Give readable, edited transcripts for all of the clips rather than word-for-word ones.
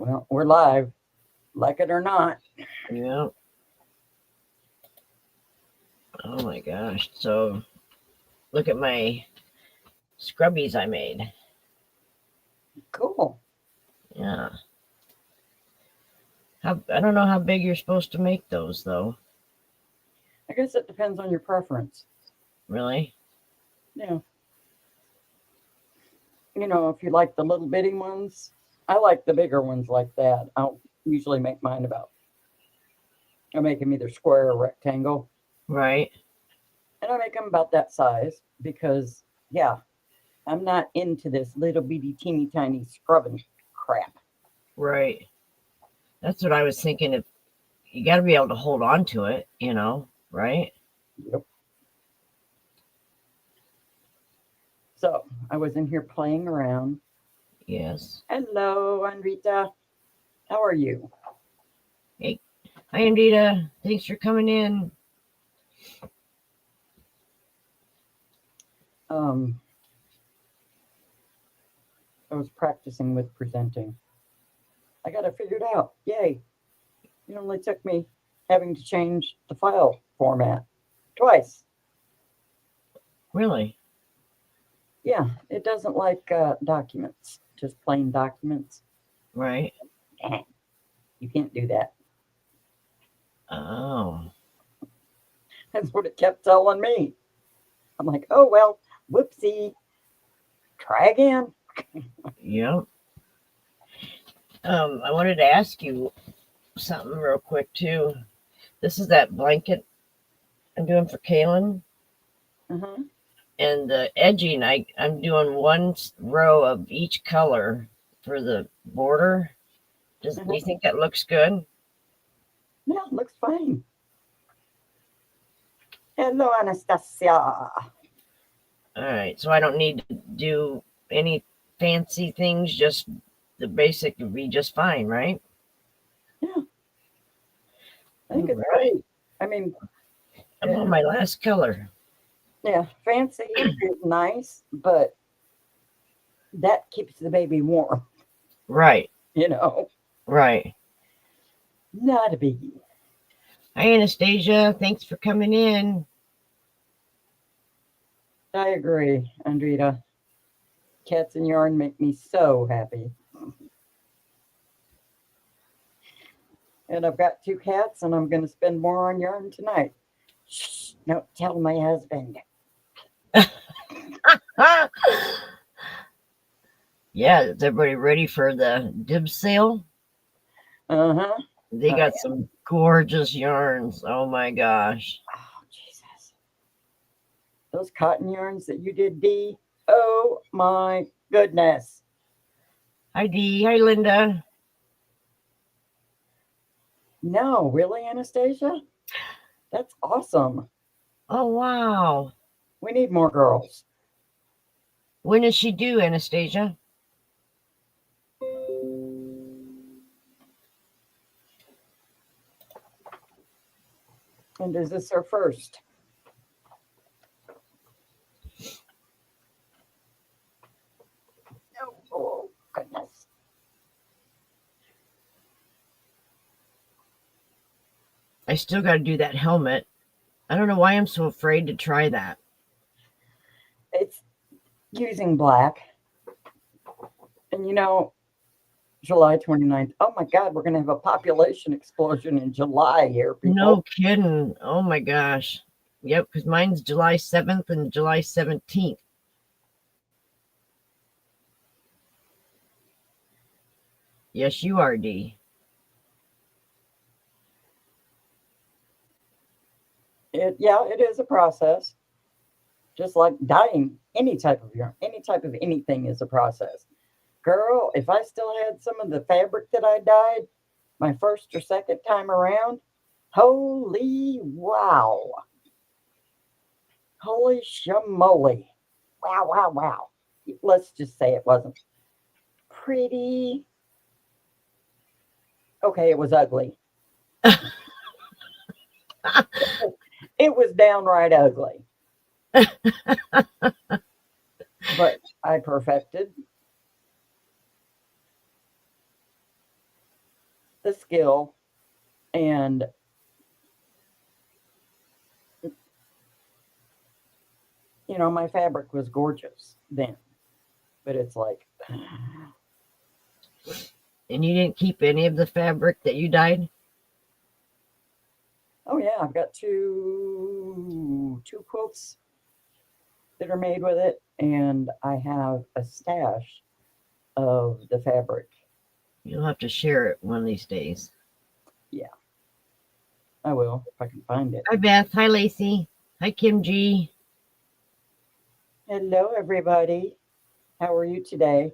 Well, we're live, like it or not. Yeah. Oh my gosh. So look at my scrubbies I made. Cool. Yeah. I don't know how big you're supposed to make those though. I guess it depends on your preference. Really? Yeah. If you like the little bitty ones, I like the bigger ones like that. I'll usually make mine I make them either square or rectangle. Right. And I make them about that size because, yeah, I'm not into this little bitty teeny tiny scrubbing crap. Right. That's what I was thinking. If you got to be able to hold on to it, right? Yep. So I was in here playing around. Yes. Hello, Andrita. How are you? Hey, hi, Andita. Thanks for coming in. Um, I was practicing with presenting. I got it figured out. Yay. It only took me having to change the file format twice. Really? Yeah, it doesn't like documents, just plain documents. Right. You can't do that. Oh. That's what it kept telling me. I'm like, oh, well, whoopsie. Try again. Yep. I wanted to ask you something real quick too. This is that blanket I'm doing for Kaylin. Uh-huh. And the edging, I'm doing one row of each color for the border. Do you think that looks good? Yeah, looks fine. Hello, Anastasia. All right, so I don't need to do any fancy things, just the basic would be just fine, right? Yeah, I think it's great. I mean, I'm on my last color. yeah, fancy is nice, but that keeps the baby warm. Right. Right. Not a biggie. Hi, Anastasia. Thanks for coming in. I agree, Andrita. Cats and yarn make me so happy. And I've got 2 cats, and I'm going to spend more on yarn tonight. Shh, don't tell my husband. Yeah, is everybody ready for the dib sale? Uh-huh. They got some gorgeous yarns. Oh my gosh. Oh, Jesus. Those cotton yarns that you did, Dee. Oh my goodness. Hi, Dee. Hi, Linda. No, really, Anastasia? That's awesome. Oh, wow. We need more girls. When is she due, Anastasia? And is this her first? Oh, goodness. I still got to do that helmet. I don't know why I'm so afraid to try that. It's using black. And July 29th. Oh my God, we're going to have a population explosion in July here. People. No kidding. Oh my gosh. Yep, because mine's July 7th and July 17th. Yes, you are, Dee. It is a process. Just like dyeing any type of yarn, any type of anything is a process. Girl, if I still had some of the fabric that I dyed my first or second time around, holy wow. Holy shamoly. Wow, wow, wow. Let's just say it wasn't pretty. Okay, it was ugly. It was downright ugly. But I perfected. the skill, and my fabric was gorgeous then, but it's like, And you didn't keep any of the fabric that you dyed? oh yeah, I've got two quilts that are made with it, and I have a stash of the fabric. You'll have to share it one of these days. Yeah, I will if I can find it. Hi, Beth. Hi, Lacey. Hi, Kim G. Hello, everybody. How are you today?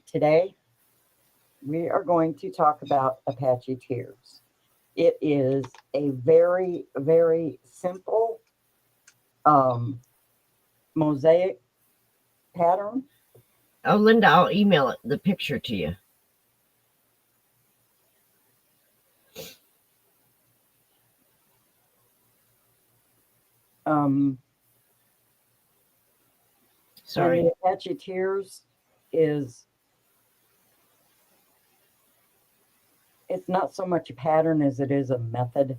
Today we are going to talk about Apache Tears. It is a very, very simple mosaic pattern. Oh, Linda, I'll email it, the picture to you. Sorry. And the Apache Tears is, it's not so much a pattern as it is a method,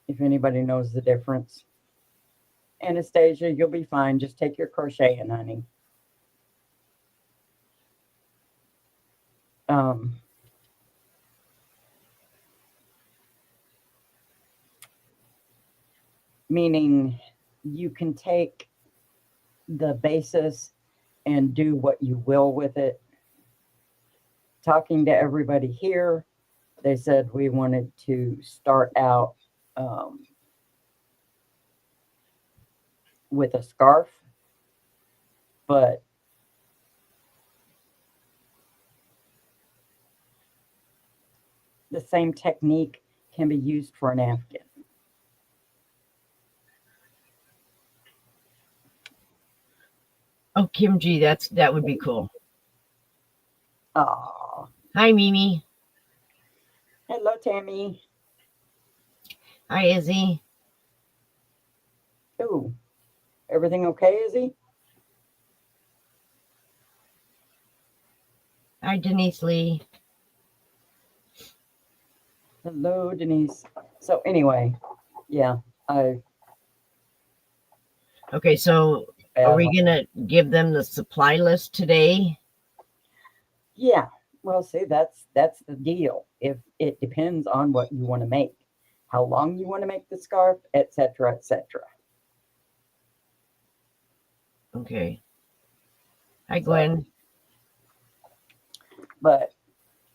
if anybody knows the difference. Anastasia, you'll be fine. Just take your crocheting, honey. Meaning you can take the basis and do what you will with it. Talking to everybody here, they said we wanted to start out with a scarf, but the same technique can be used for an Afghan. Oh, Kim G, that would be cool. Oh, Hi, Mimi. hello, Tammy. Hi, Izzy. Ooh, everything okay, Izzy? Hi, Denise Lee. Hello, Denise. So anyway, yeah, Okay, so are we going to give them the supply list today? Yeah, well, see, that's the deal. If it depends on what you want to make, how long you want to make the scarf, etc., etc. Okay. Hi, Gwen. But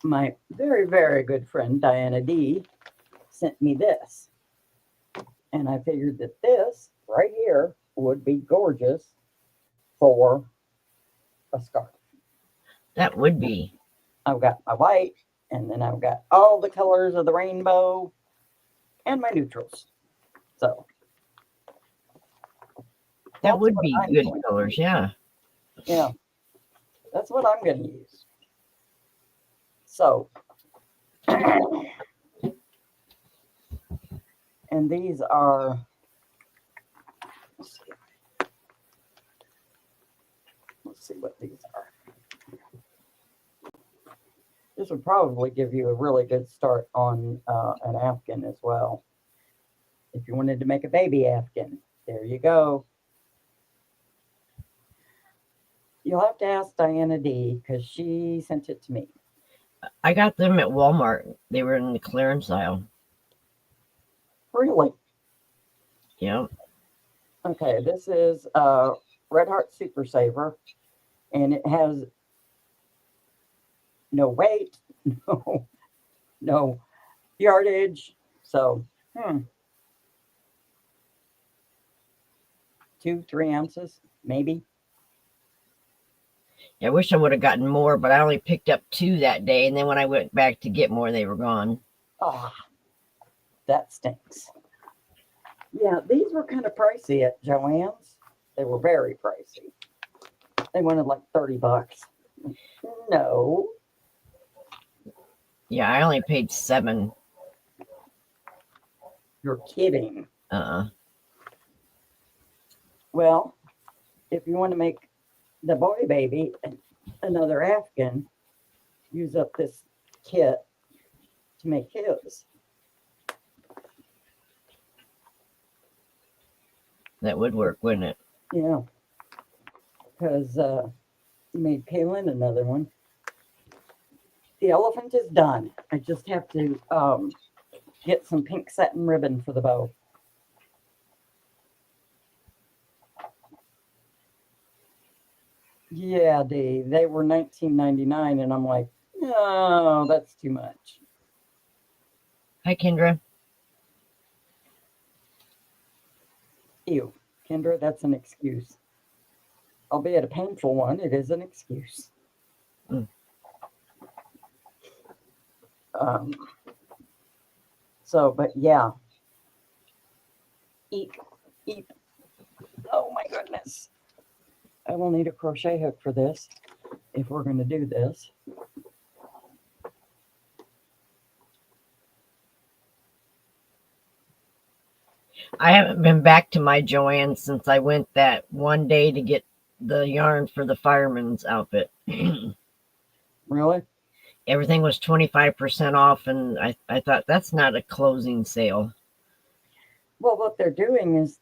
my very, very good friend Diana D sent me this, and I figured that this right here would be gorgeous for a scarf. That would be. I've got my white, and then I've got all the colors of the rainbow and my neutrals. So that would be good colors, yeah. Yeah, that's what I'm going to use. So, and these are, let's see what these are. This would probably give you a really good start on an Afghan as well. If you wanted to make a baby Afghan, there you go. You'll have to ask Diana D because she sent it to me. I got them at Walmart. They were in the clearance aisle. Really? Yeah. Okay, this is Red Heart Super Saver, and it has no weight, no yardage. So, 2-3 ounces, maybe. I wish I would have gotten more, but I only picked up 2 that day, and then when I went back to get more, they were gone. Ah, that stinks. Yeah, these were kind of pricey at Joann's. They were very pricey. They wanted like $30. No. Yeah, I only paid $7. You're kidding. Well, if you want to make the boy baby another Afghan, use up this kit to make his. That would work, wouldn't it? Yeah, because he made Kaylin another one. The elephant is done. I just have to get some pink satin ribbon for the bow. Yeah, Dave, they were $19.99, and I'm like, no, that's too much. Hi, Kendra. Ew, Kendra, that's an excuse. Albeit a painful one, it is an excuse. Mm. But yeah. Eep, eep. Oh my goodness. I will need a crochet hook for this if we're going to do this. I haven't been back to my Joann since I went that one day to get the yarn for the fireman's outfit. Really? Everything was 25% off, and I thought that's not a closing sale. Well, what they're doing is,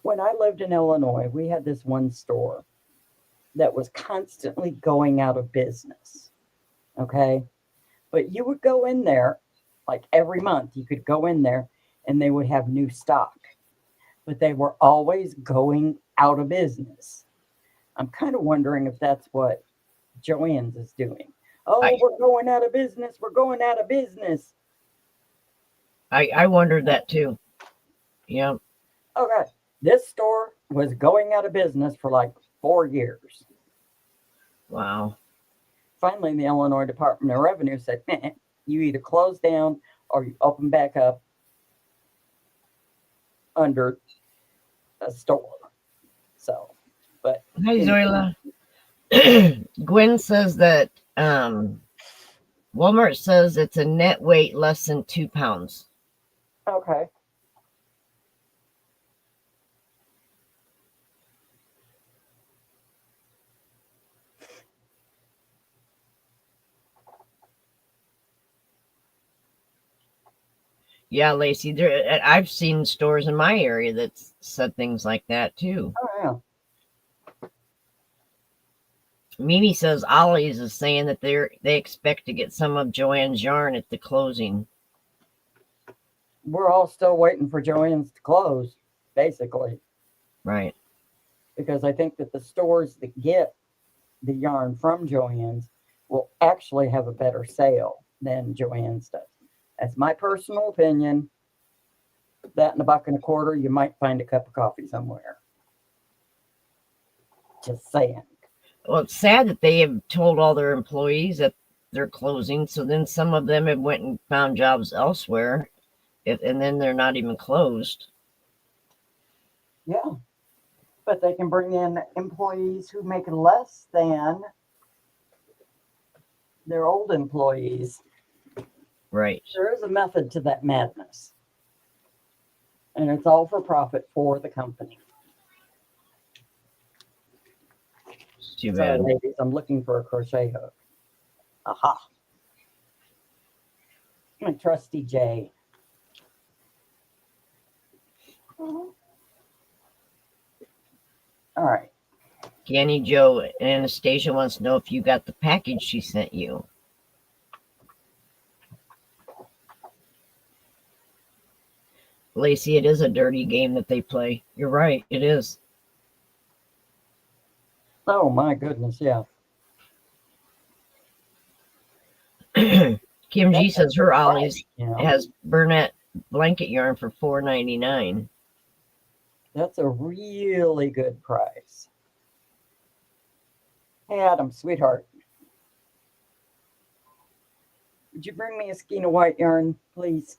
when I lived in Illinois, we had this one store that was constantly going out of business. Okay. But you would go in there, like every month, you could go in there and they would have new stock, but they were always going out of business. I'm kind of wondering if that's what Joann's is doing. Oh, we're going out of business. We're going out of business. I wondered that too. Yeah. Okay. This store was going out of business for like 4 years. Wow. Finally, the Illinois Department of Revenue said, you either close down or you open back up under a store. So, but. Hi, Zoila. Gwen says that Walmart says it's a net weight less than 2 pounds. Okay. Yeah, Lacey, I've seen stores in my area that said things like that too. Oh, yeah. Mimi says Ollie's is saying that they expect to get some of Joann's yarn at the closing. We're all still waiting for Joann's to close, basically. Right. Because I think that the stores that get the yarn from Joann's will actually have a better sale than Joann's does. That's my personal opinion. That and $1.25, you might find a cup of coffee somewhere. Just saying. Well, it's sad that they have told all their employees that they're closing. So then some of them have went and found jobs elsewhere, and then they're not even closed. Yeah, but they can bring in employees who make less than their old employees. Right. There is a method to that madness. And it's all for profit for the company. It's too bad. So, ladies, I'm looking for a crochet hook. Aha. My trusty J. All right. Kenny Joe Anastasia wants to know if you got the package she sent you. Lacey, it is a dirty game that they play. You're right, it is. Oh my goodness, yeah. Kim G says her Ollie's Yeah. has Burnett blanket yarn for $4.99. That's a really good price. Hey, Adam, sweetheart. Would you bring me a skein of white yarn, please?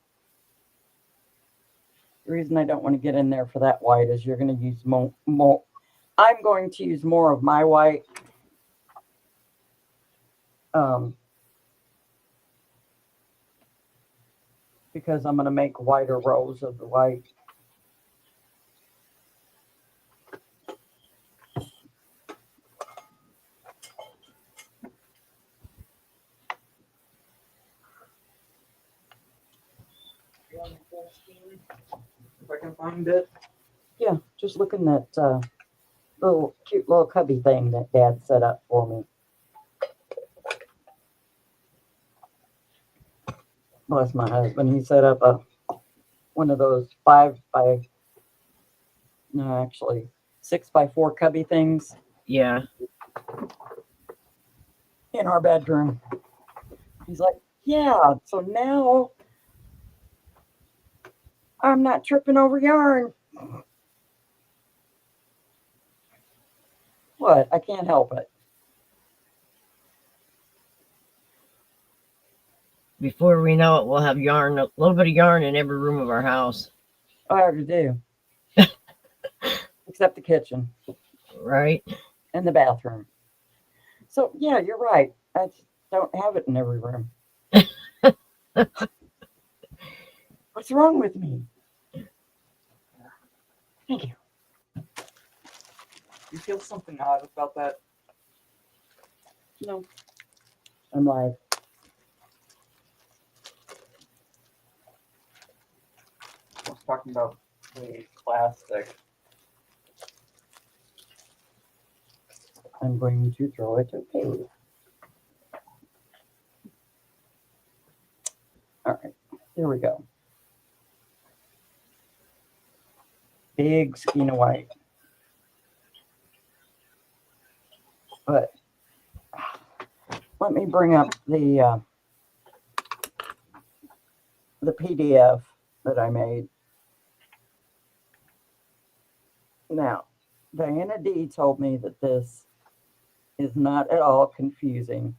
The reason I don't want to get in there for that white is you're going to use more. I'm going to use more of my white. Because I'm going to make wider rows of the white. If I can find it. Yeah, just looking at little cute little cubby thing that Dad set up for me. Bless my husband. He set up one of those 6x4 cubby things Yeah. in our bedroom. He's like, yeah, so now I'm not tripping over yarn. What? I can't help it. Before we know it, we'll have yarn, a little bit of yarn in every room of our house. I already do. Except the kitchen Right? and the bathroom. So, yeah, you're right. I just don't have it in every room. What's wrong with me? Thank you. You feel something odd about that? No. I'm like, I was talking about the plastic. I'm going to throw it away. All right, here we go. Big skein of white. But let me bring up the PDF that I made. Now, Diana D told me that this is not at all confusing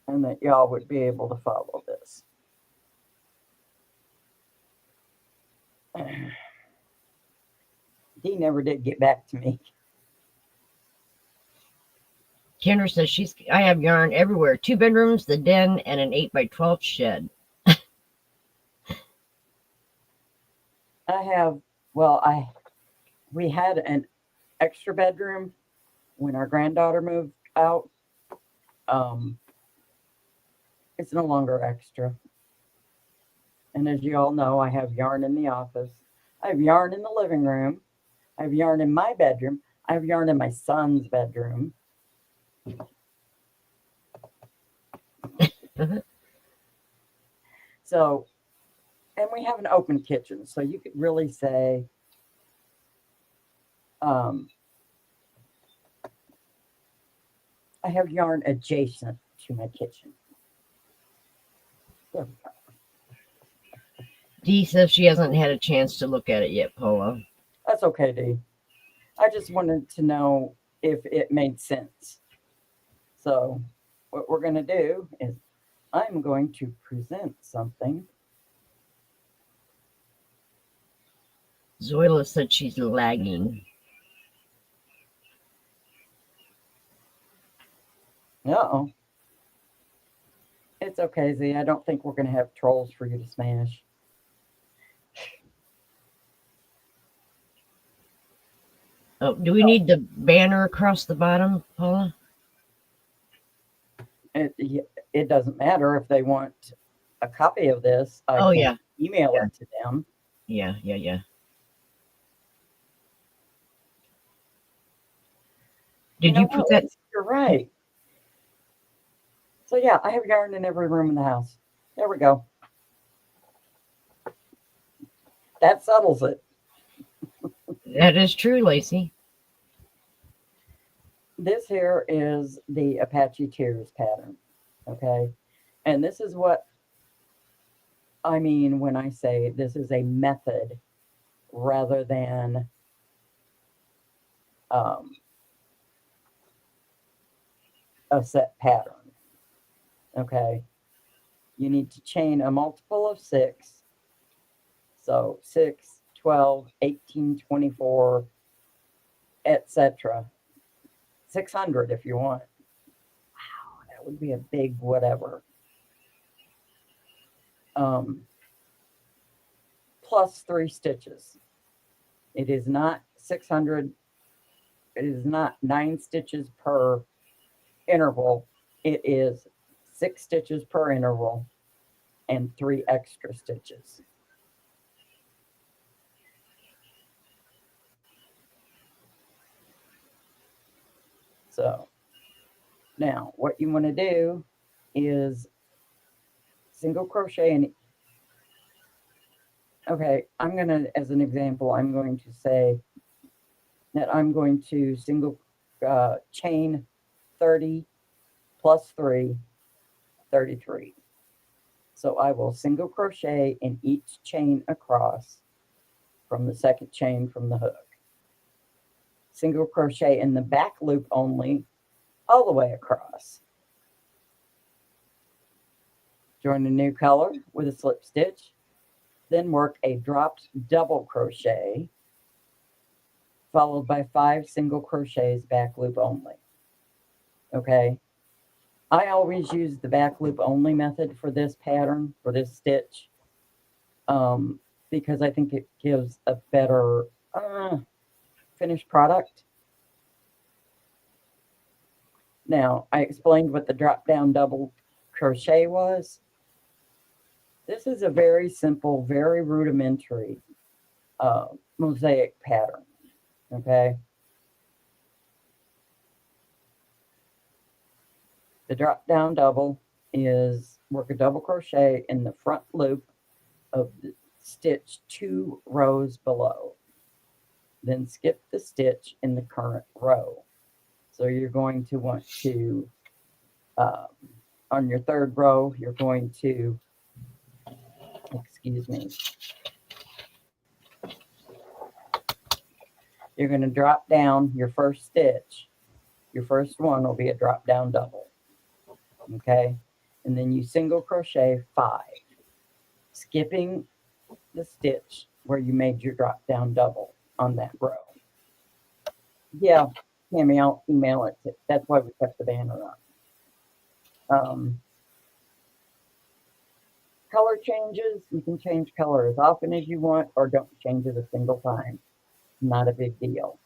and that y'all would be able to follow this. Dee never did get back to me. Kendra says I have yarn everywhere. 2 bedrooms, the den, and an 8x12 shed. We had an extra bedroom when our granddaughter moved out. It's no longer extra. And as you all know, I have yarn in the office. I have yarn in the living room. I have yarn in my bedroom. I have yarn in my son's bedroom. So, and we have an open kitchen. So you could really say, I have yarn adjacent to my kitchen. There we go. Dee says she hasn't had a chance to look at it yet, Paula. That's okay, Dee. I just wanted to know if it made sense. So what we're going to do is I'm going to present something. Zoila said she's lagging. Uh-oh. It's okay, Z. I don't think we're going to have trolls for you to smash. Oh, do we need the banner across the bottom, Paula? It doesn't matter if they want a copy of this. I can email it to them. Yeah. Did you put that? You're right. So yeah, I have yarn in every room in the house. There we go. That settles it. That is true, Lacey. This here is the Apache Tears pattern. Okay. And this is what I mean when I say this is a method rather than a set pattern. Okay. You need to chain a multiple of 6. So 6, 12, 18, 24, etc. 600 if you want. Wow, that would be a big whatever. Plus 3 stitches. It is not 600. It is not 9 stitches per interval. It is 6 stitches per interval and 3 extra stitches. So now what you want to do is single crochet in. Okay, I'm going to, as an example, I'm going to say that I'm going to single chain 30 plus 3, 33. So I will single crochet in each chain across from the second chain from the hook. Single crochet in the back loop only, all the way across. Join a new color with a slip stitch, then work a dropped double crochet, followed by 5 single crochets back loop only. Okay, I always use the back loop only method for this pattern, for this stitch, because I think it gives a better finished product. Now, I explained what the drop down double crochet was. This is a very simple, very rudimentary mosaic pattern, okay? The drop down double is work a double crochet in the front loop of the stitch 2 rows below. Then skip the stitch in the current row. So you're going to want to, on your 3rd row, you're going to, excuse me, you're going to drop down your first stitch. Your first one will be a drop down double. Okay, and then you single crochet 5, skipping the stitch where you made your drop down double on that row. Yeah, Tammy, I'll email it. That's why we kept the banner on. Color changes, you can change color as often as you want or don't change it a single time. Not a big deal.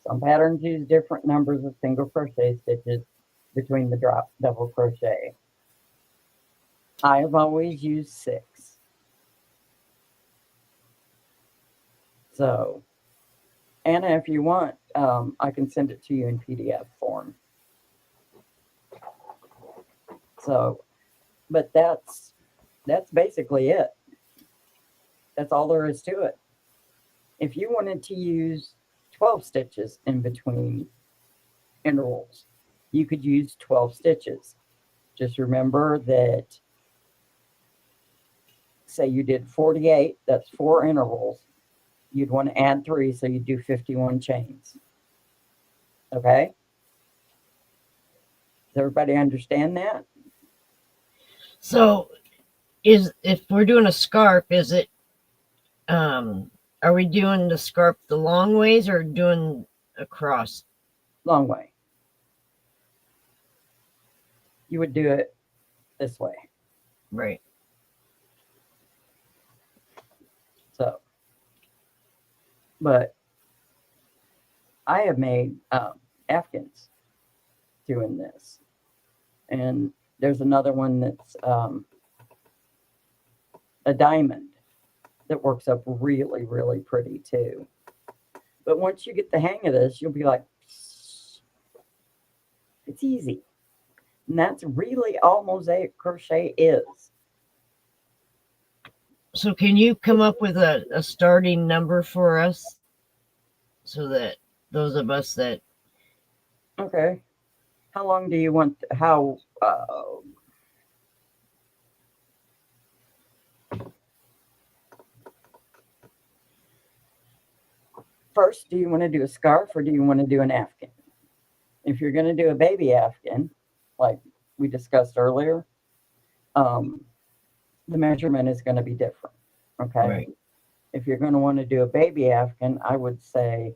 Some patterns use different numbers of single crochet stitches between the drop double crochet. I've always used 6. So, Anna, if you want, I can send it to you in PDF form. So, but that's basically it. That's all there is to it. If you wanted to use 12 stitches in between intervals, you could use 12 stitches. Just remember that, say you did 48, that's 4 intervals. You'd want to add 3, so you do 51 chains. Okay? Does everybody understand that? So if we're doing a scarf, is it, are we doing the scarf the long ways or doing across? Long way. You would do it this way. Right. So, but I have made Afghans doing this. And there's another one that's a diamond that works up really, really pretty too. But once you get the hang of this, you'll be like, it's easy. And that's really all mosaic crochet is. So can you come up with a starting number for us so that those of us that... Okay. How long do you want, how, first, do you want to do a scarf or do you want to do an Afghan? If you're going to do a baby Afghan, like we discussed earlier, the measurement is going to be different. Okay. Right. If you're going to want to do a baby Afghan, I would say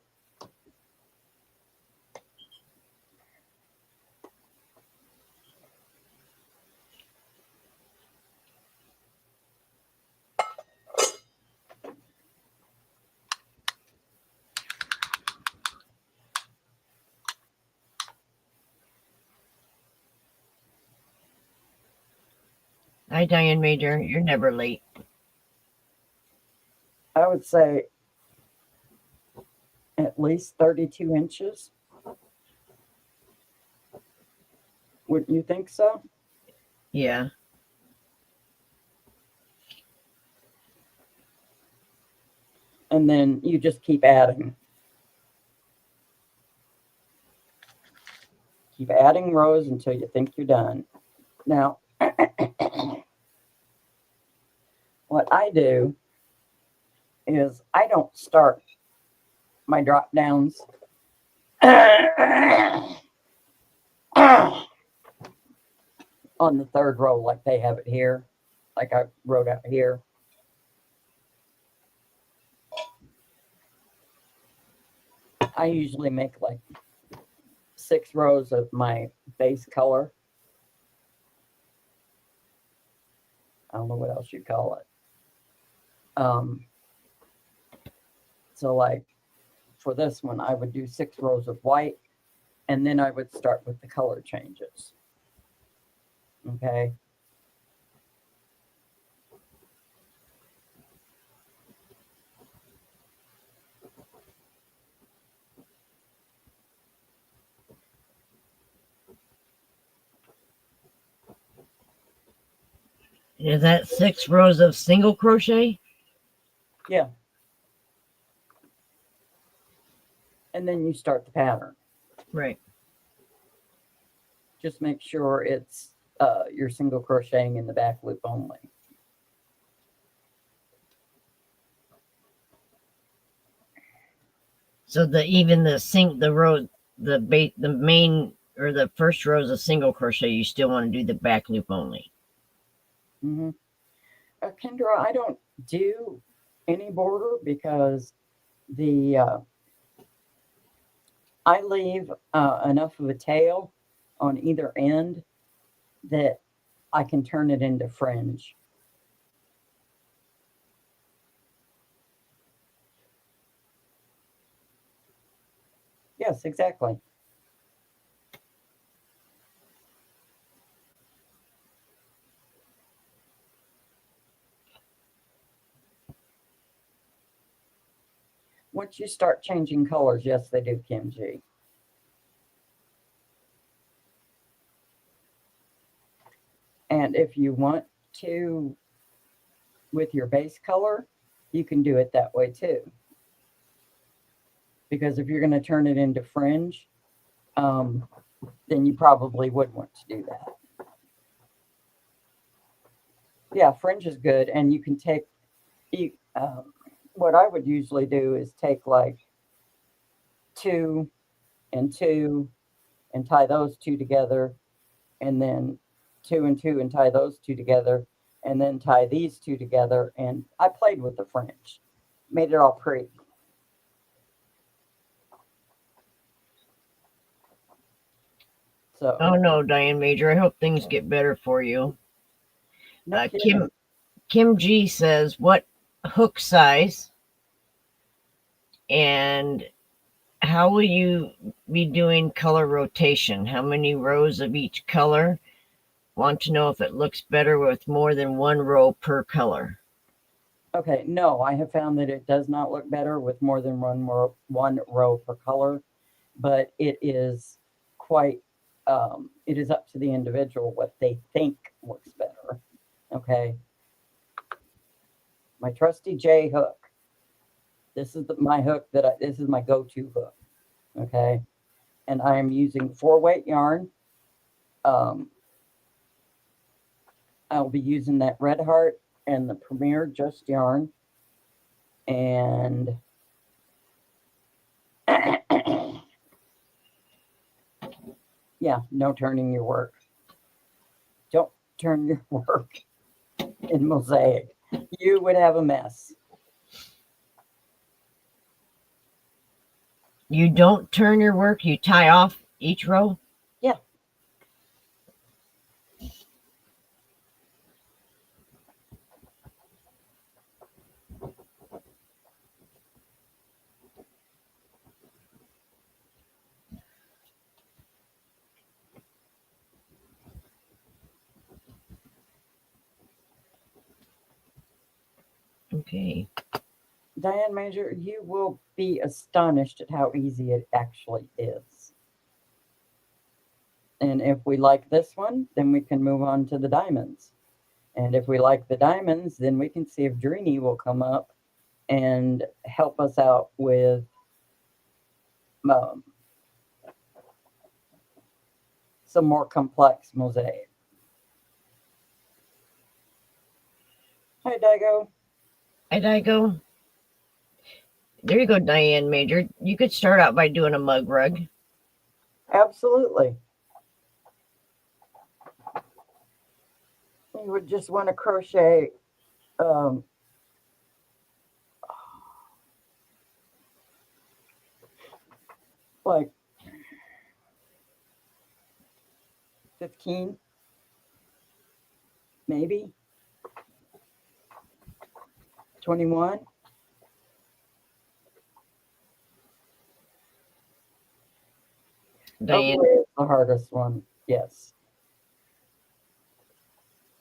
Hi, Diane Major. You're never late. I would say at least 32 inches. Wouldn't you think so? Yeah. And then you just keep adding. Keep adding rows until you think you're done. Now, what I do is I don't start my drop downs on the third row like they have it here, like I wrote out here. I usually make like 6 rows of my base color. I don't know what else you call it. So like for this one, I would do 6 rows of white, and then I would start with the color changes. Okay. Is that 6 rows of single crochet? Yeah. And then you start the pattern. Right. Just make sure it's you're single crocheting in the back loop only. So the main or the first rows of single crochet, you still want to do the back loop only. Mm-hmm. Kendra, I don't do any border because I leave enough of a tail on either end that I can turn it into fringe. Yes, exactly. Once you start changing colors, yes, they do, Kim G. And if you want to, with your base color, you can do it that way too. Because if you're going to turn it into fringe, then you probably would want to do that. Yeah, fringe is good. And you can take, what I would usually do is take like 2 and 2 and tie those 2 together, and then 2 and 2 and tie those 2 together, and then tie these 2 together. And I played with the fringe, made it all pretty. So, Oh no, Diane Major. I hope things get better for you. no kidding. Kim G says, what hook size and how will you be doing color rotation? How many rows of each color? Want to know if it looks better with more than 1 row per color. Okay, no, I have found that it does not look better with more than one row per color, but it is quite, it is up to the individual what they think works better. Okay. My trusty J hook. This is my hook this is my go-to hook. Okay. And I am using 4-weight yarn. I'll be using that Red Heart and the Premier Just yarn. And yeah, no turning your work. Don't turn your work in mosaic. You would have a mess. You don't turn your work, you tie off each row? Yeah. Okay. Diane Major, you will be astonished at how easy it actually is. And if we like this one, then we can move on to the diamonds. And if we like the diamonds, then we can see if Drini will come up and help us out with um, some more complex mosaic. Hi, Dago. I go. There you go, Diane Major. You could start out by doing a mug rug. Absolutely. You would just want to crochet um, like 15, maybe 21. Diane. Overlay is the hardest one. Yes.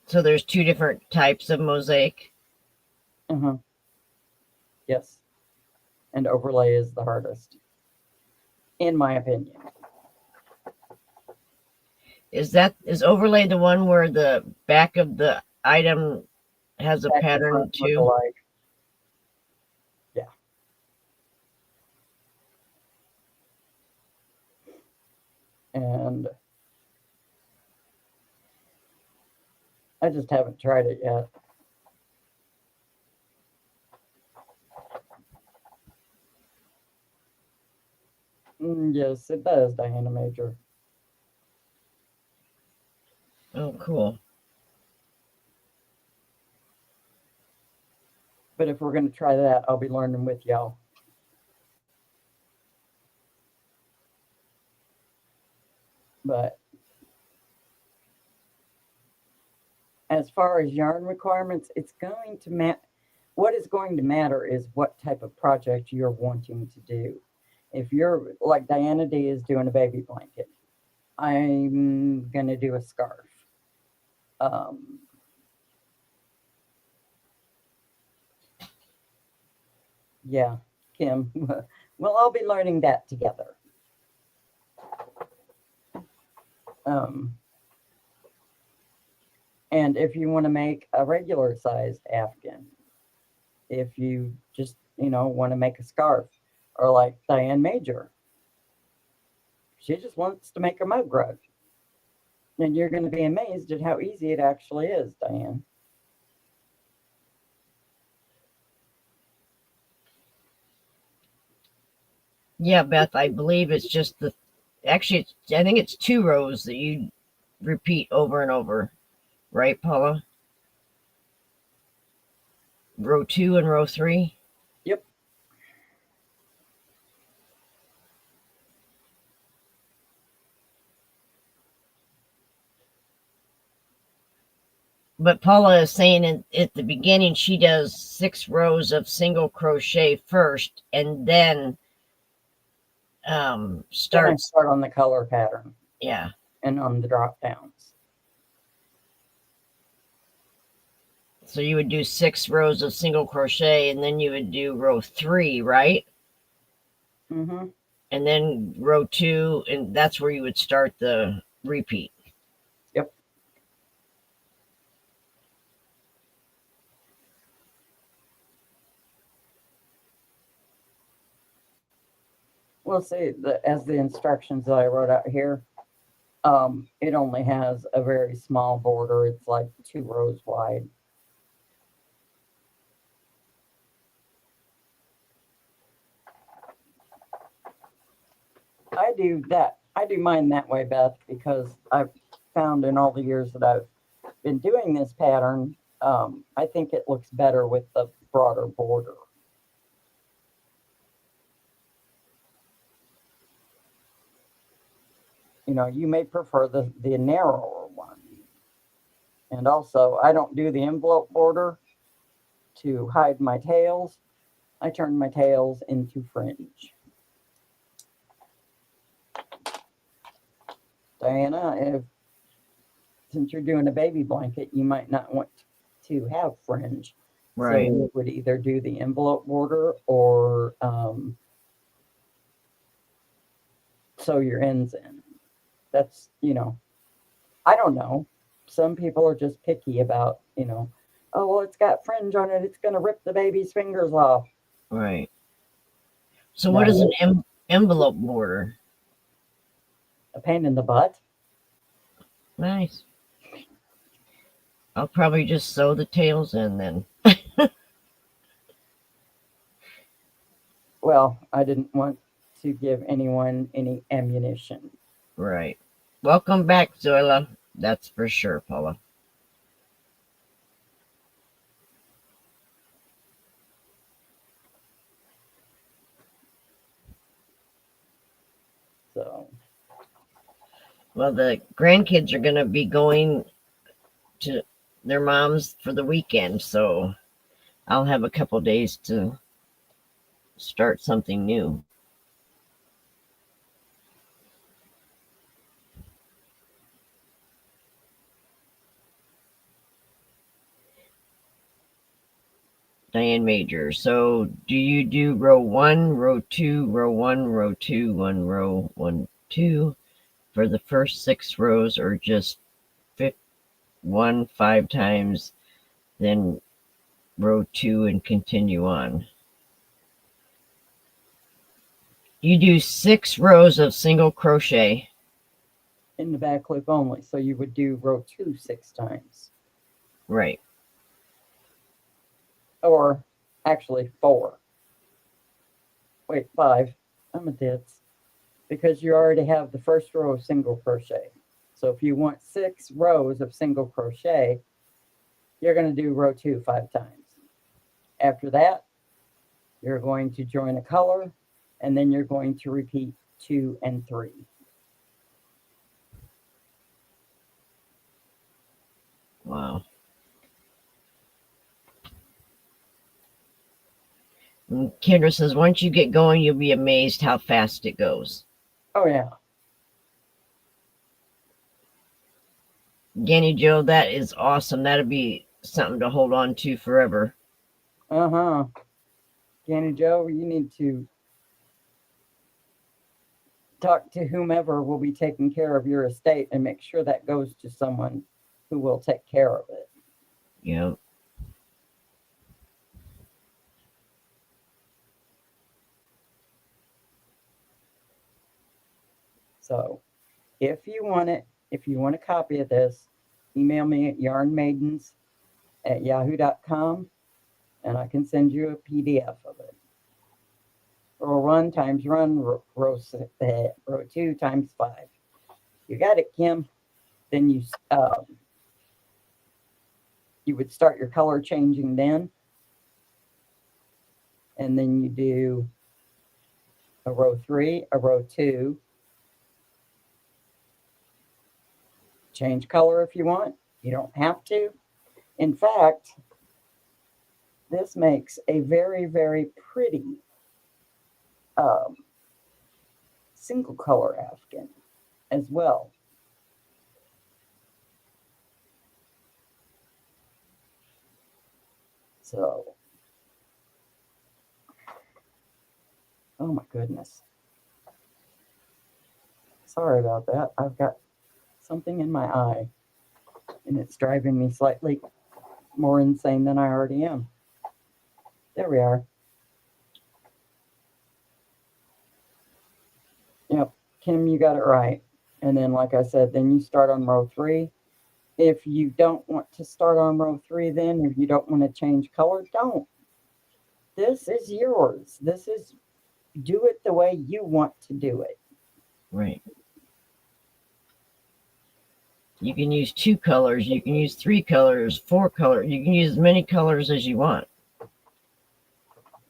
So there's two different types of mosaic. Uh-huh. Yes. And overlay is the hardest, in my opinion. Is overlay the one where the back of the item has a Back and pattern front look too? alike. Yeah. And I just haven't tried it yet. Yes, it does, Diana Major. Oh, cool. But if we're going to try that, I'll be learning with y'all. But as far as yarn requirements, it's going to what is going to matter is what type of project you're wanting to do. If you're like Diana D is doing a baby blanket, I'm going to do a scarf. Yeah, Kim. We'll all be learning that together. And if you want to make a regular sized Afghan, if you just, want to make a scarf, or like Diane Major, she just wants to make a mug rug. And you're going to be amazed at how easy it actually is, Diane. Yeah, Beth, I believe it's just I think it's 2 rows that you repeat over and over. Right, Paula? Row 2 and row 3? Yep. But Paula is saying at the beginning she does 6 rows of single crochet first and then starts. Start on the color pattern. Yeah. And on the drop downs. So you would do 6 rows of single crochet and then you would do row 3, right? Mm-hmm. And then row 2, and that's where you would start the repeat. Yep. We'll see, as the instructions that I wrote out here, it only has a very small border. It's like 2 rows wide. I do mine that way, Beth, because I've found in all the years that I've been doing this pattern, I think it looks better with the broader border. You may prefer the narrower one. And also, I don't do the envelope border to hide my tails. I turn my tails into fringe. Diana, since you're doing a baby blanket, you might not want to have fringe. Right. So you would either do the envelope border or sew your ends in. That's, I don't know. Some people are just picky about, oh, well, it's got fringe on it. It's going to rip the baby's fingers off. Right. So what is an No, envelope border? a pain in the butt. Nice. I'll probably just sew the tails in then. Well, I didn't want to give anyone any ammunition. Right. Welcome back, Zoila. That's for sure, Paula. So, Well, the grandkids are going to be going to their moms for the weekend, so I'll have a couple days to start something new. Diane Major. So do you do row 1, row 2, row 1, row 2, 1 row, 1, 2 for the first 6 rows, or just 1 5 times, then row 2 and continue on? You do 6 rows of single crochet. in the back loop only. So you would do row 2 6 times. Right. Or actually 4. Wait, 5. I'm a ditz. Because you already have the first row of single crochet. So if you want 6 rows of single crochet, you're going to do row 2 5 times. After that, you're going to join a color, and then you're going to repeat 2 and 3. Wow. And Kendra says, once you get going, you'll be amazed how fast it goes. Oh, yeah. Danny Joe, that is awesome. That'll be something to hold on to forever. Uh-huh. Danny Joe, you need to talk to whomever will be taking care of your estate and make sure that goes to someone who will take care of it. Yeah. So if you want it, if you want a copy of this, email me at yarnmaidens@yahoo.com and I can send you a PDF of it. Row 1 times run, row 2 times 5. You got it, Kim. Then you would start your color changing then. And then you do a row 3, a row 2. Change color if you want. You don't have to. In fact, this makes a very, very pretty single color afghan as well. So, oh my goodness. Sorry about that. I've got something in my eye and it's driving me slightly more insane than I already am. There we are. Yep, Kim, you got it right. And then, like I said, then you start on row 3. If you don't want to start on row 3, then if you don't want to change color, don't. This is yours. Do it the way you want to do it. Right. You can use 2 colors, you can use 3 colors, 4 colors, you can use as many colors as you want.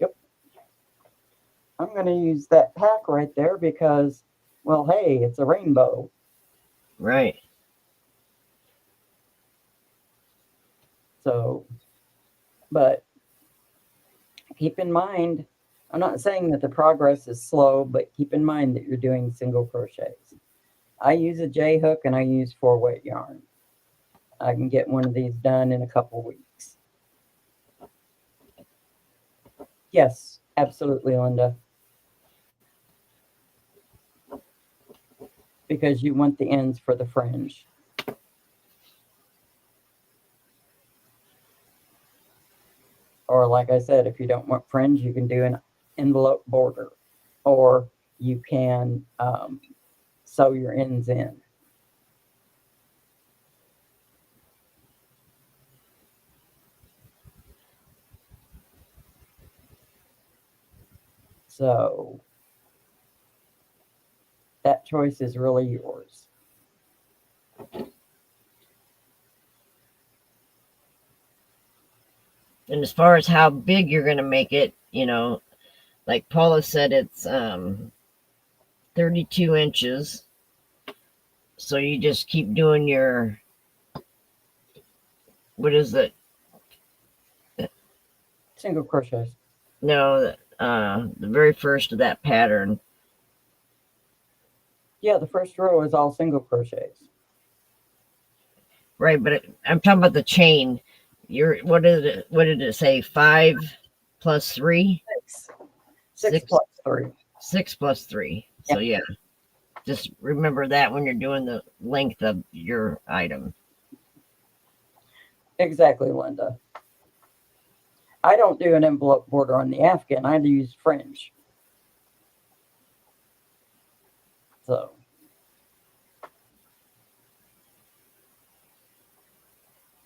Yep. I'm going to use that pack right there because, well, hey, it's a rainbow. Right. So, but keep in mind, I'm not saying that the progress is slow, but keep in mind that you're doing single crochets. I use a J hook and I use 4-weight yarn. I can get one of these done in a couple weeks. Yes, absolutely, Linda. because you want the ends for the fringe. Or like I said, if you don't want fringe, you can do an envelope border, or you can sew your ends in. So that choice is really yours. And as far as how big you're going to make it, like Paula said, it's 32 inches. So you just keep doing your, what is it? Single crochets. No, the very first of that pattern. Yeah, the first row is all single crochets. Right, but I'm talking about the chain. What did it say? 5 plus 3? Six plus 3. 6 plus 3. So yeah, just remember that when you're doing the length of your item. Exactly, Linda. I don't do an envelope border on the Afghan. I use fringe. So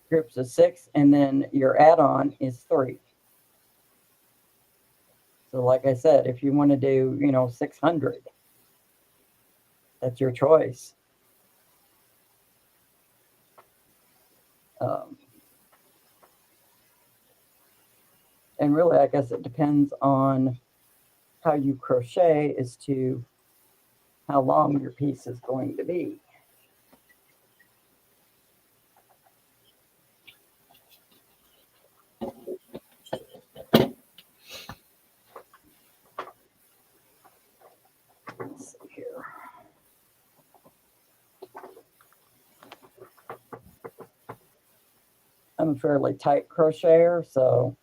groups of 6, and then your add-on is 3. So like I said, if you want to do, 600, that's your choice. And really, I guess it depends on how you crochet as to how long your piece is going to be. Let's see here. I'm a fairly tight crocheter, so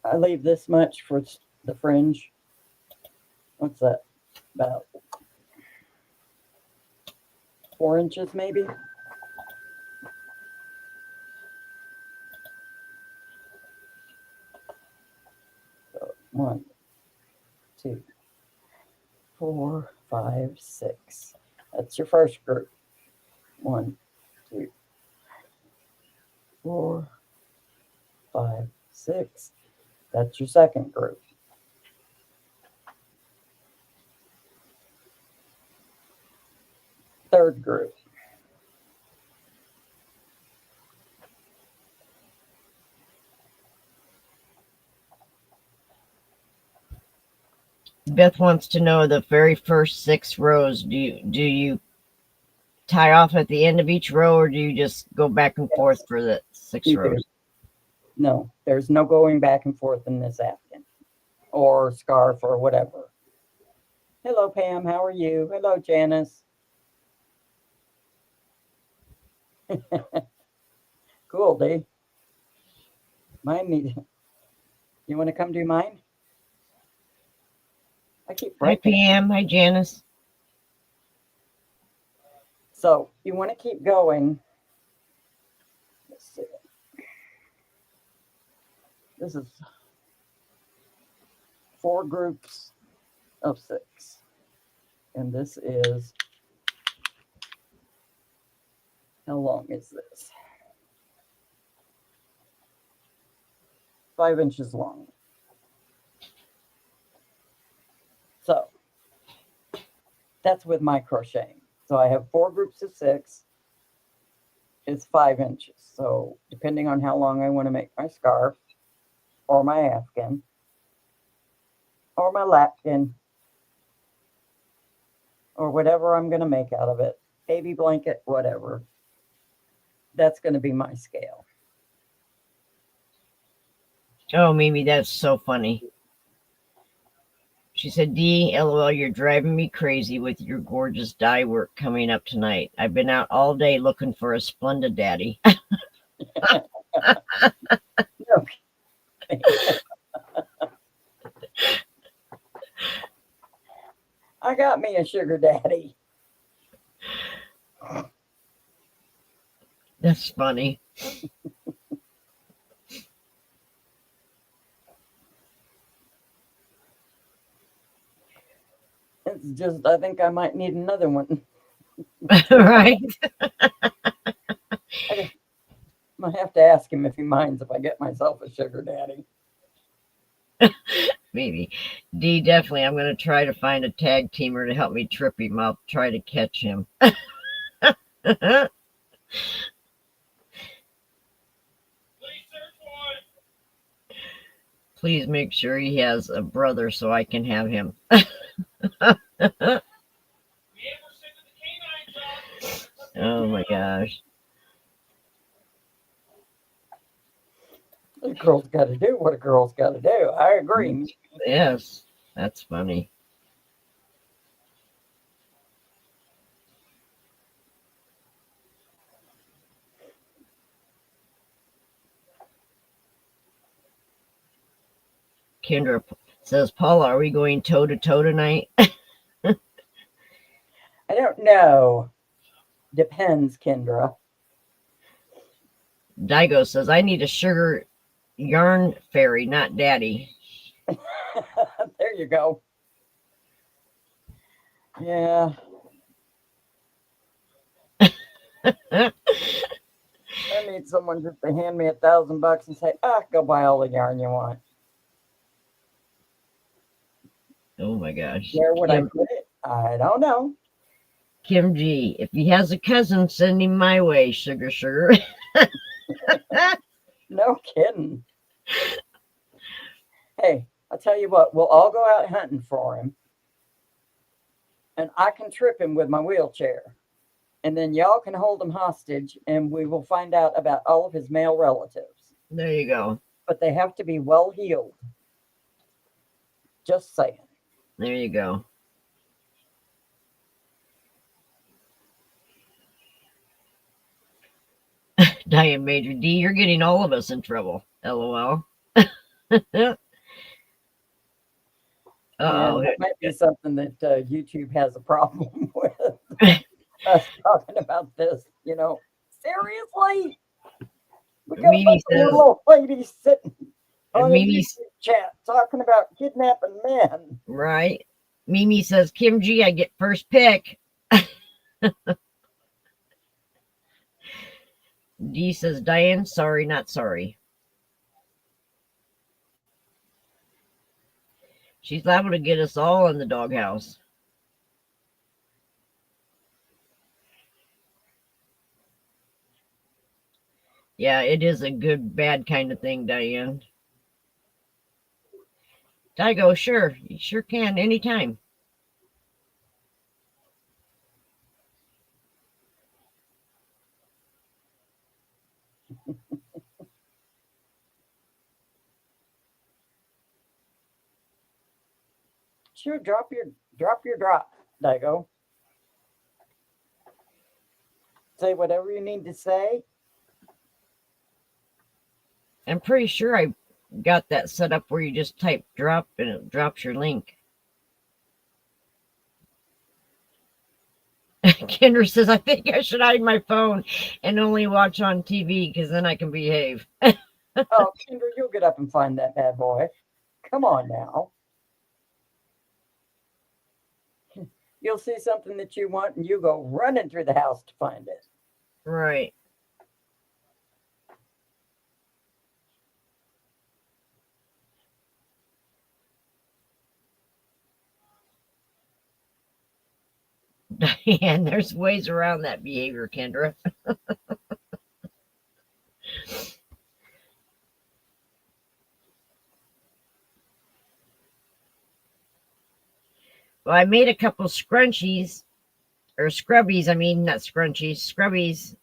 I leave this much for the fringe. What's that? About 4 inches, maybe. So 1, 2, 4, 5, 6. That's your first group. 1, 2, 4, 5, 6. That's your second group. Third group. Beth wants to know the very first 6 rows. Do you tie off at the end of each row, or do you just go back and forth for the 6 You rows? do. No, there's no going back and forth in this Afghan or scarf or whatever. Hello, Pam. How are you? Hello, Janice. Cool, D. Mine need. You want to come do mine? I keep Hi, breaking. Pam. Hi, Janice. So you want to keep going. Let's see. This is 4 groups of 6. And this is, how long is this? 5 inches long. So that's with my crocheting. So I have 4 groups of 6. It's 5 inches. So depending on how long I want to make my scarf or my Afghan or my lapkin or whatever I'm going to make out of it, baby blanket, whatever, that's going to be my scale. Oh, Mimi, that's so funny. She said, D, LOL, you're driving me crazy with your gorgeous dye work coming up tonight. I've been out all day looking for a Splendid daddy. Okay. I got me a sugar daddy. That's funny. It's just, I think I might need another one. Right? I might have to ask him if he minds if I get myself a sugar daddy. Maybe. D, definitely. I'm going to try to find a tag teamer to help me trip him. I'll try to catch him. Please make sure he has a brother so I can have him. Oh my gosh. A girl's got to do what a girl's got to do. I agree. Yes, that's funny. Kendra says, Paula, are we going toe to toe tonight? I don't know. Depends, Kendra. Daigo says, I need a sugar yarn fairy, not daddy. There you go. Yeah. I need someone just to hand me $1,000 and say, go buy all the yarn you want. Oh my gosh. Where would I put it? I don't know. Kim G, if he has a cousin, send him my way, sugar. No kidding. Hey, I'll tell you what, we'll all go out hunting for him. And I can trip him with my wheelchair. And then y'all can hold him hostage and we will find out about all of his male relatives. There you go. But they have to be well heeled. Just saying. There you go. Diane Major D, you're getting all of us in trouble. LOL. Yeah, that might be something that YouTube has a problem with. Us talking about this, seriously? We got Mimi a little lady sitting on a Mimi, YouTube chat talking about kidnapping men. right? Mimi says, Kim G, I get first pick. D says, Diane, sorry, not sorry. She's liable to get us all in the doghouse. Yeah, it is a good, bad kind of thing, Diane. Daigo, sure. You sure can, anytime. Sure, drop your drop, Daigo. Say whatever you need to say. I'm pretty sure I got that set up where you just type drop and it drops your link. Kendra says, I think I should hide my phone and only watch on TV because then I can behave. Oh, Kendra, you'll get up and find that bad boy. Come on now. You'll see something that you want and you go running through the house to find it. Right. Diane, there's ways around that behavior, Kendra. Well, I made a couple scrunchies, or scrubbies, I mean, not scrunchies, scrubbies.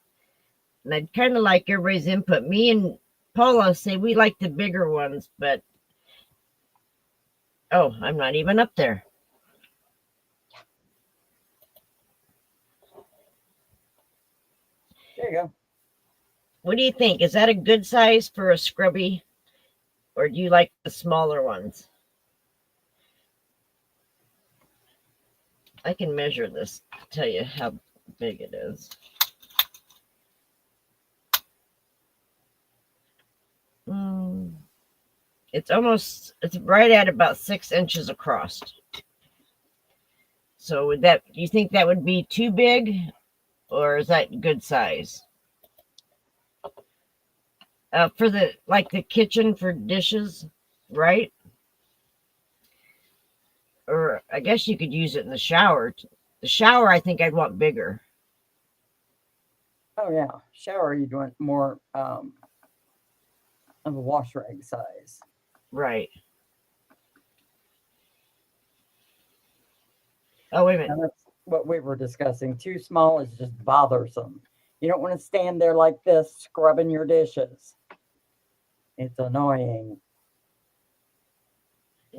And I'd kind of like everybody's input. Me and Paula say we like the bigger ones, but oh, I'm not even up there. There you go. What do you think? Is that a good size for a scrubby? Or do you like the smaller ones? I can measure this, tell you how big it is. It's right at about 6 inches across. So would that, do you think that would be too big, or is that good size? For the kitchen for dishes, right? Or I guess you could use it in the shower. The shower, I think I'd want bigger. Oh yeah, shower you'd want more of a wash rag size. Right. Oh, wait a minute. And that's what we were discussing. Too small is just bothersome. You don't want to stand there like this scrubbing your dishes. It's annoying.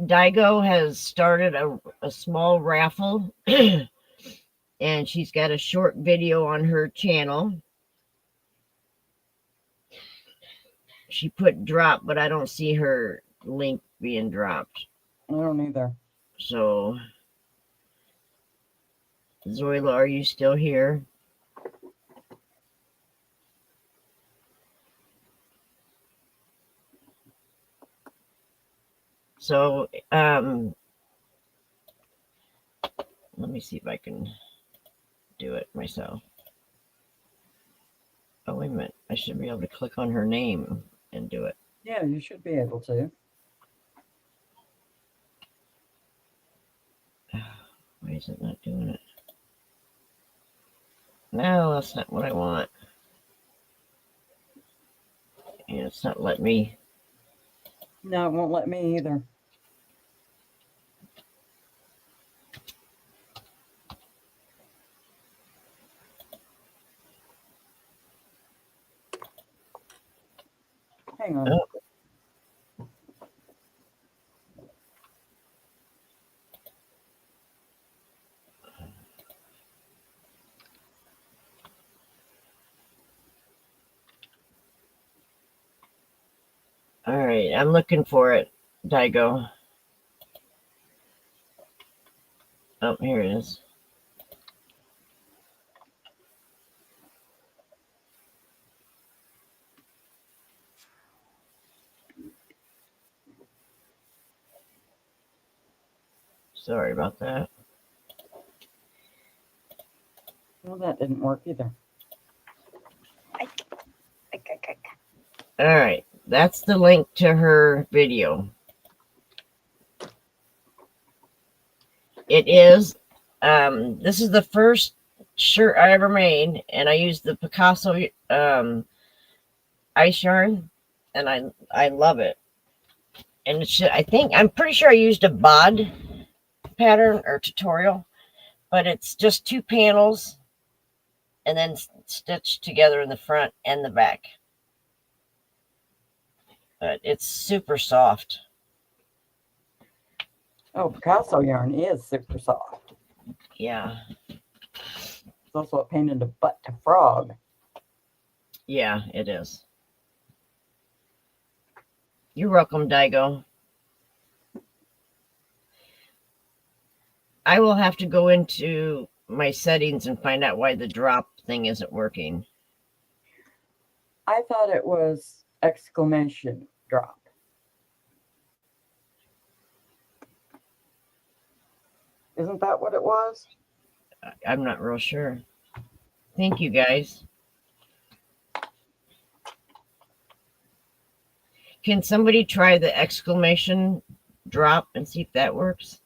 Daigo has started a small raffle, and she's got a short video on her channel. She put drop, but I don't see her link being dropped. I don't either. So, Zoila, are you still here? So, let me see if I can do it myself. Oh, wait a minute. I should be able to click on her name and do it. Yeah, you should be able to. Why is it not doing it? No, that's not what I want. And it's not letting me. No, it won't let me either. Hang on. Oh. All right, I'm looking for it, Daigo. Oh, here it is. Sorry about that. Well, that didn't work either. All right, that's the link to her video. It is, this is the first shirt I ever made, and I used the Picasso ice yarn, and I love it. And it's, I'm pretty sure I used a bod pattern or tutorial, but it's just 2 panels and then stitched together in the front and the back. But it's super soft. Oh, Picasso yarn is super soft. Yeah. It's also a pain in the butt to frog. Yeah, it is. You're welcome, Daigo. I will have to go into my settings and find out why the drop thing isn't working. I thought it was exclamation drop. Isn't that what it was? I'm not real sure. Thank you, guys. Can somebody try the exclamation drop and see if that works?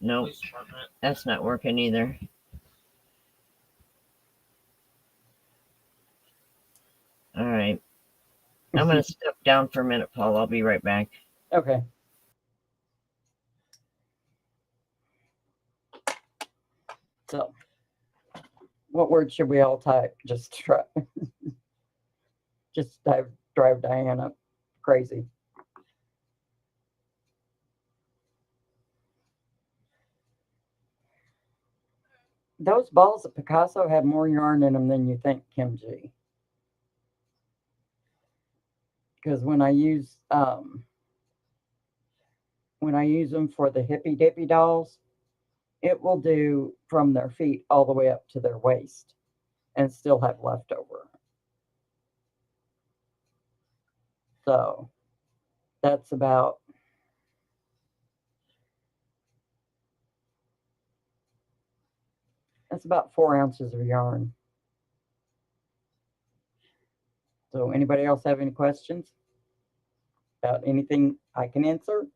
No, that's not working either. All right. I'm going to step down for a minute, Paul. I'll be right back. Okay. So, what word should we all type? Just try. Just drive Diana crazy. Those balls at Picasso have more yarn in them than you think, Kim G. Because when I use when I use them for the hippy dippy dolls, it will do from their feet all the way up to their waist and still have leftover. So that's about that's about 4 ounces of yarn. So anybody else have any questions about anything I can answer?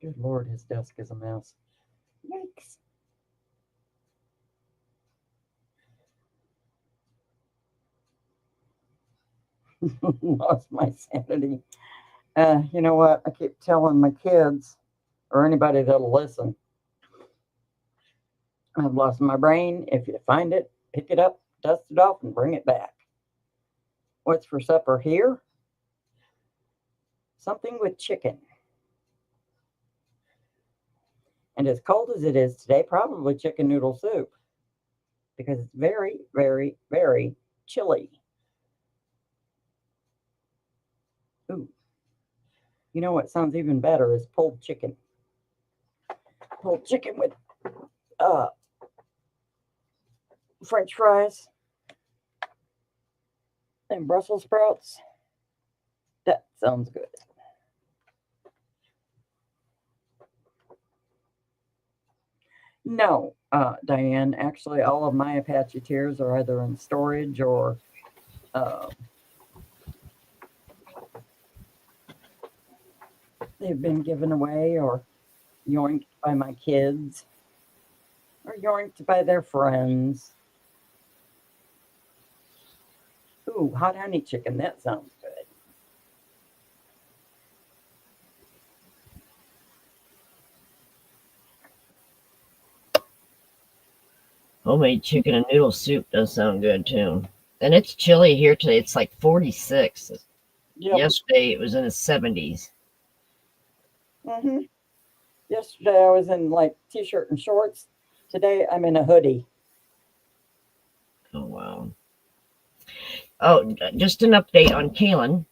Good Lord, his desk is a mess. Yikes. Lost my sanity. You know what? I keep telling my kids or anybody that'll listen, I've lost my brain. If you find it, pick it up, dust it off, and bring it back. What's for supper here? Something with chicken. And as cold as it is today, probably chicken noodle soup because it's very, very, very chilly. Ooh, you know what sounds even better is pulled chicken. Pulled chicken with uh, French fries and Brussels sprouts. That sounds good. No, Diane, actually, all of my Apache tears are either in storage or uh, they've been given away or yoinked by my kids or yoinked by their friends. Ooh, hot honey chicken. That sounds good. Homemade chicken and noodle soup does sound good too. And it's chilly here today. It's like 46. Yep. Yesterday it was in the 70s. hmm Yesterday I was in like t-shirt and shorts. Today I'm in a hoodie. Oh, wow. Oh, just an update on Kaylin.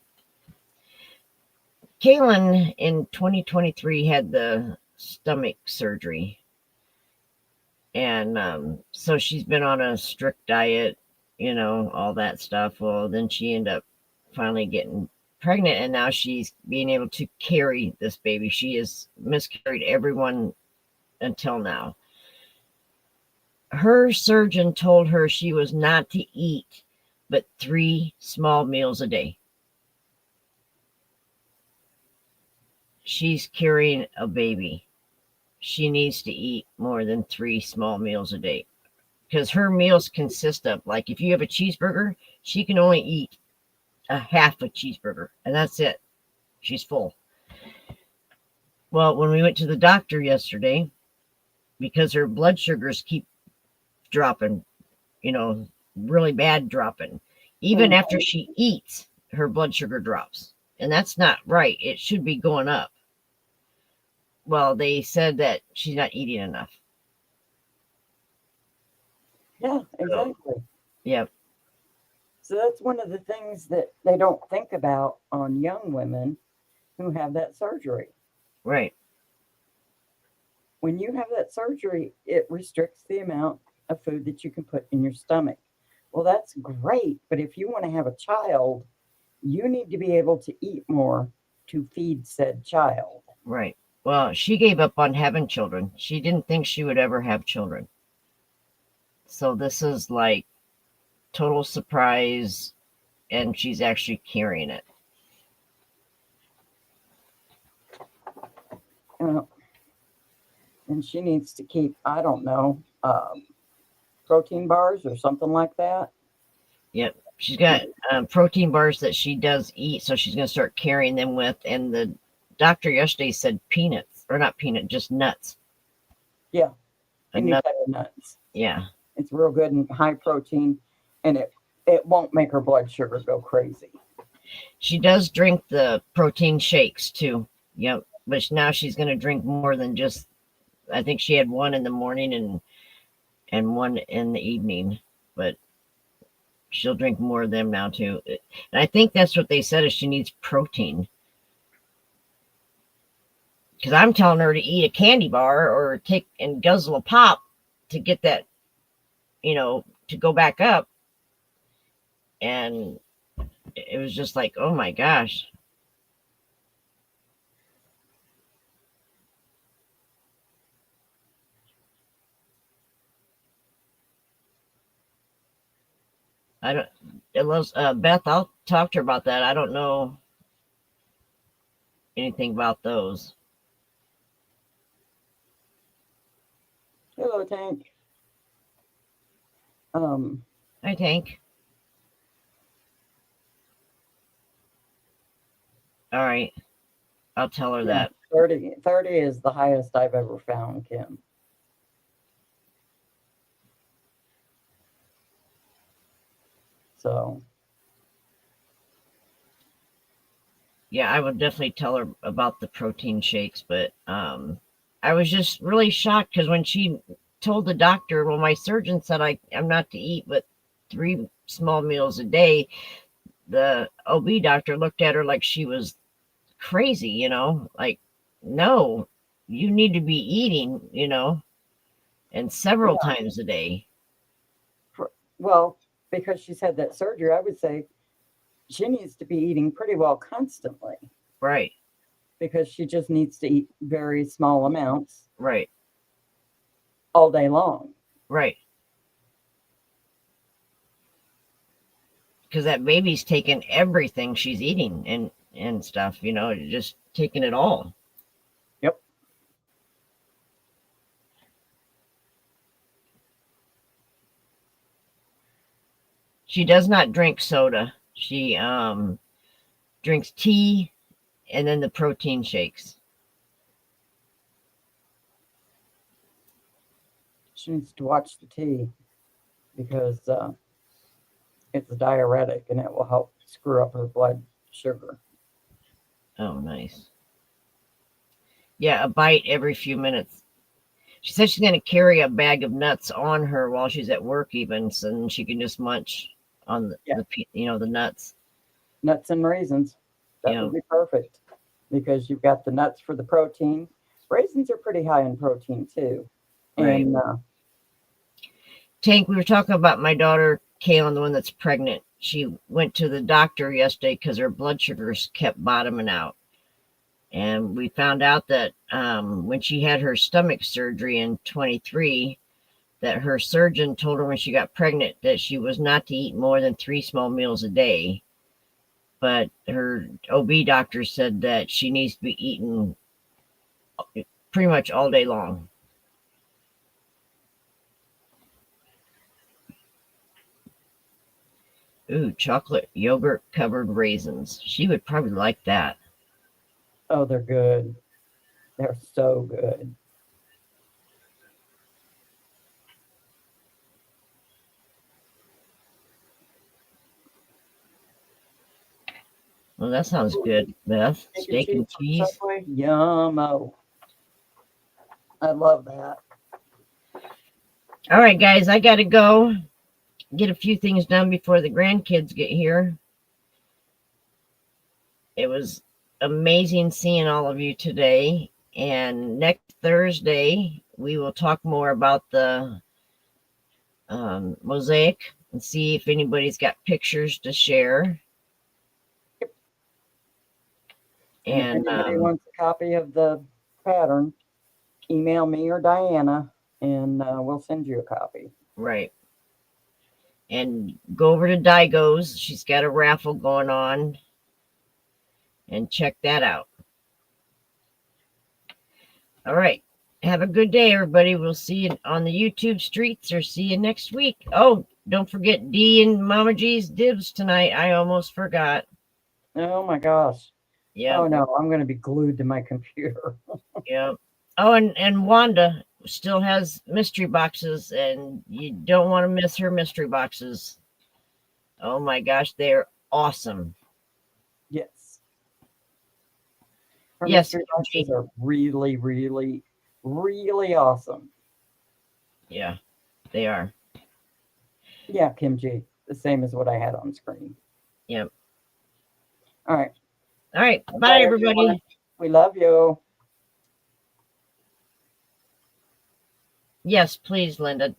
Kaylin in 2023 had the stomach surgery. And so she's been on a strict diet, all that stuff. Well, then she ended up finally getting pregnant, and now she's being able to carry this baby. She has miscarried everyone until now. Her surgeon told her she was not to eat but 3 small meals a day. She's carrying a baby. She needs to eat more than 3 small meals a day. Because her meals consist of, like, if you have a cheeseburger, she can only eat a half a cheeseburger, and that's it. She's full. Well, when we went to the doctor yesterday, because her blood sugars keep dropping, really bad dropping. Even after she eats, her blood sugar drops. And that's not right. It should be going up. Well, they said that she's not eating enough. Yeah, exactly. Yep. So that's one of the things that they don't think about on young women who have that surgery. Right. When you have that surgery, it restricts the amount of food that you can put in your stomach. Well, that's great, but if you want to have a child, you need to be able to eat more to feed said child. Right. Well, she gave up on having children. She didn't think she would ever have children. So this is like total surprise, and she's actually carrying it. And she needs to keep, I don't know, protein bars or something like that. Yep. She's got protein bars that she does eat, so she's going to start carrying them with. And the doctor yesterday said peanuts, or not peanut, just nuts. Yeah, any type of nuts. Yeah. It's real good and high protein, and it won't make her blood sugar go crazy. She does drink the protein shakes too. Yep. But now she's going to drink more than just, I think she had one in the morning and one in the evening. But she'll drink more of them now too. And I think that's what they said is she needs protein. Because I'm telling her to eat a candy bar or take and guzzle a pop to get that, to go back up. And it was just like, oh my gosh. I don't, it was, Beth, I'll talk to her about that. I don't know anything about those. Hello, Tank. Hi, Tank. All right. I'll tell her that. 30 is the highest I've ever found, Kim. So. Yeah, I would definitely tell her about the protein shakes, but I was just really shocked because when she told the doctor, well, my surgeon said I'm not to eat but 3 small meals a day, the OB doctor looked at her like she was crazy, like, no, you need to be eating, and several times a day. Well, because she's had that surgery, I would say she needs to be eating pretty well constantly. Right. Because she just needs to eat very small amounts. Right. All day long. Right. Because that baby's taking everything she's eating and stuff, just taking it all. Yep. She does not drink soda. She drinks tea and then the protein shakes. She needs to watch the tea because it's a diuretic and it will help screw up her blood sugar. Oh, nice. Yeah, a bite every few minutes. She said she's going to carry a bag of nuts on her while she's at work even, so she can just munch on the nuts. Nuts and raisins. That would be perfect because you've got the nuts for the protein. Raisins are pretty high in protein too. Right. And Tank, we were talking about my daughter, Kaylin, the one that's pregnant. She went to the doctor yesterday because her blood sugars kept bottoming out. And we found out that when she had her stomach surgery in 23, that her surgeon told her when she got pregnant that she was not to eat more than 3 small meals a day. But her OB doctor said that she needs to be eating pretty much all day long. Ooh, chocolate yogurt covered raisins. She would probably like that. Oh, they're good. They're so good. Well, that sounds good, Beth. Steak and cheese. Yum-o. I love that. All right, guys, I got to go get a few things done before the grandkids get here. It was amazing seeing all of you today. And next Thursday, we will talk more about the mosaic and see if anybody's got pictures to share. And if anybody wants a copy of the pattern, email me or Diana, and we'll send you a copy. Right. And go over to Daigo's. She's got a raffle going on. And check that out. All right. Have a good day, everybody. We'll see you on the YouTube streets or see you next week. Oh, don't forget D and Mama G's dibs tonight. I almost forgot. Oh, my gosh. Yeah. Oh, no. I'm going to be glued to my computer. Yeah. Oh, and Wanda still has mystery boxes, and you don't want to miss her mystery boxes. Oh, my gosh. They're awesome. Yes. Her yes. mystery boxes are really, really, really awesome. Yeah, they are. Yeah, Kim G. the same as what I had on screen. Yep. All right. All right. Bye, everybody. Everyone. We love you. Yes, please, Linda.